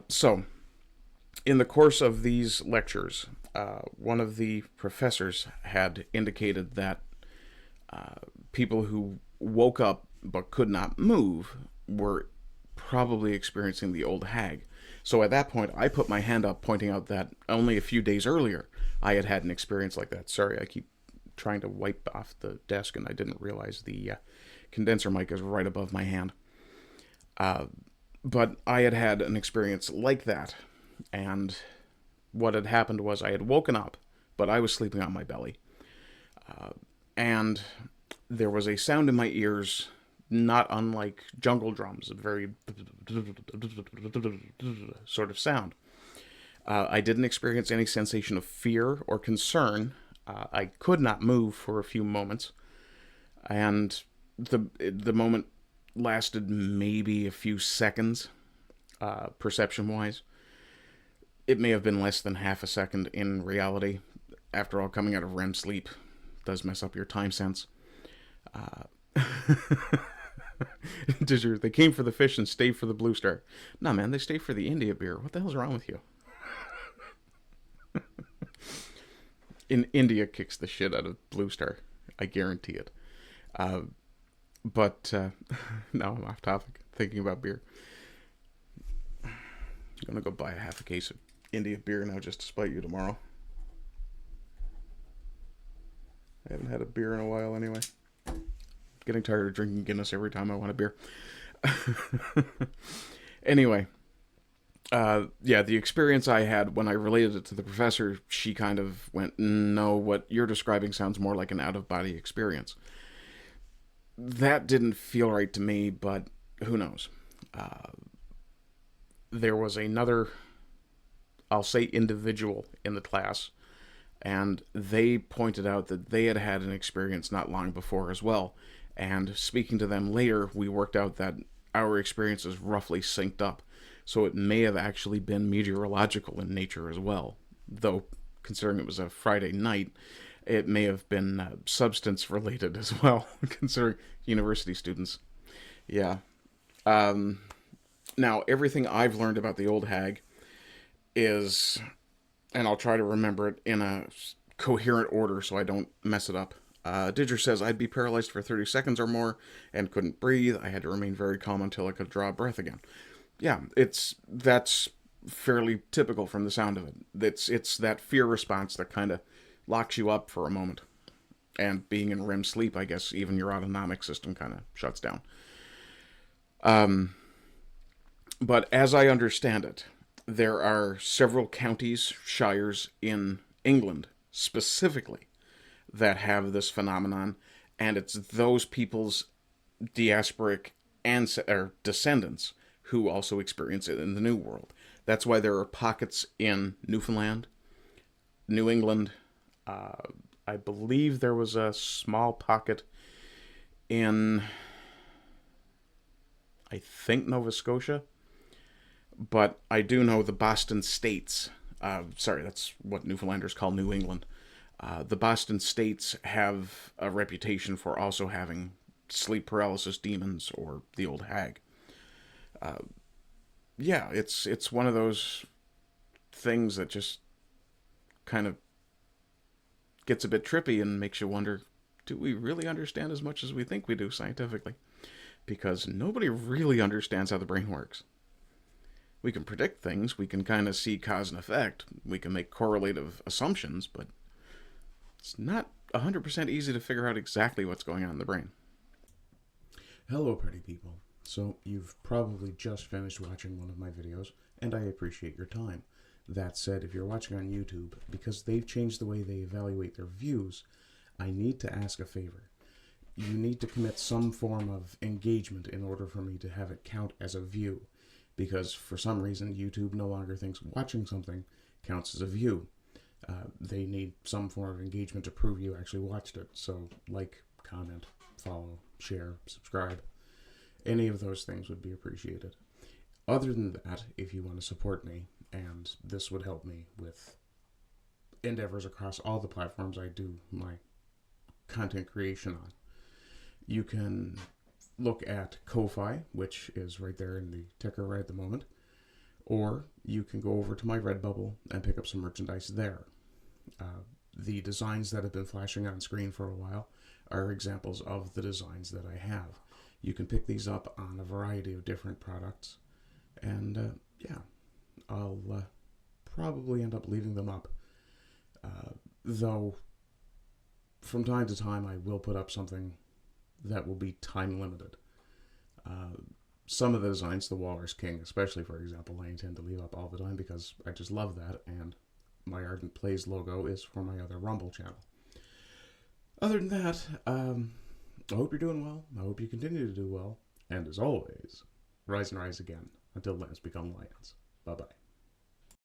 So, in the course of these lectures, one of the professors had indicated that people who woke up but could not move were probably experiencing the old hag. So at that point, I put my hand up, pointing out that only a few days earlier I had had an experience like that. Sorry, I keep trying to wipe off the desk, and I didn't realize the condenser mic is right above my hand. But I had had an experience like that, and what had happened was I had woken up, but I was sleeping on my belly. And there was a sound in my ears, not unlike jungle drums, a very sort of sound. I didn't experience any sensation of fear or concern. I could not move for a few moments, and the moment lasted maybe a few seconds, perception-wise. It may have been less than half a second in reality. After all, coming out of REM sleep does mess up your time sense. They came for the fish and stayed for the Blue Star. No, man, they stayed for the India beer. What the hell's wrong with you? India kicks the shit out of Blue Star. I guarantee it. But now I'm off topic, thinking about beer. I'm going to go buy a half a case of India beer now just to spite you tomorrow. I haven't had a beer in a while anyway. Getting tired of drinking Guinness every time I want a beer. Anyway, the experience I had when I related it to the professor, she kind of went, no, what you're describing sounds more like an out-of-body experience. That didn't feel right to me, but who knows? There was another, I'll say individual in the class, and they pointed out that they had had an experience not long before as well. And speaking to them later, we worked out that our experiences roughly synced up. So it may have actually been meteorological in nature as well. Though, considering it was a Friday night, it may have been substance related as well, considering university students. Yeah. Now, everything I've learned about the old hag is, and I'll try to remember it in a coherent order so I don't mess it up. GETTR says, I'd be paralyzed for 30 seconds or more and couldn't breathe. I had to remain very calm until I could draw a breath again. Yeah, that's fairly typical from the sound of it. It's that fear response that kind of locks you up for a moment. And being in REM sleep, I guess even your autonomic system kind of shuts down. But as I understand it, there are several counties, shires in England specifically that have this phenomenon, and it's those people's diasporic descendants who also experience it in the New World. That's why there are pockets in Newfoundland, New England. I believe there was a small pocket in, I think, Nova Scotia. But I do know the Boston States. Sorry, that's what Newfoundlanders call New England. The Boston States have a reputation for also having sleep paralysis demons or the old hag. Yeah, it's one of those things that just kind of gets a bit trippy and makes you wonder, do we really understand as much as we think we do scientifically? Because nobody really understands how the brain works. We can predict things, we can kind of see cause and effect, we can make correlative assumptions, but it's not 100% easy to figure out exactly what's going on in the brain. Hello, party people. So, you've probably just finished watching one of my videos, and I appreciate your time. That said, if you're watching on YouTube, because they've changed the way they evaluate their views, I need to ask a favor. You need to commit some form of engagement in order for me to have it count as a view. Because for some reason, YouTube no longer thinks watching something counts as a view. They need some form of engagement to prove you actually watched it. So, like, comment, follow, share, subscribe. Any of those things would be appreciated. Other than that, if you want to support me, and this would help me with endeavors across all the platforms I do my content creation on, you can look at Ko-Fi, which is right there in the ticker right at the moment, Or you can go over to my Redbubble and pick up some merchandise there. The designs that have been flashing on screen for a while are examples of the designs that I have. You can pick these up on a variety of different products, and yeah, I'll probably end up leaving them up. Though, from time to time, I will put up something that will be time limited. Some of the designs, the Walrus King especially, for example, I intend to leave up all the time because I just love that, and my Ardent Plays logo is for my other Rumble channel. Other than that, I hope you're doing well. I hope you continue to do well. And as always, rise and rise again until lands become lions. Bye-bye.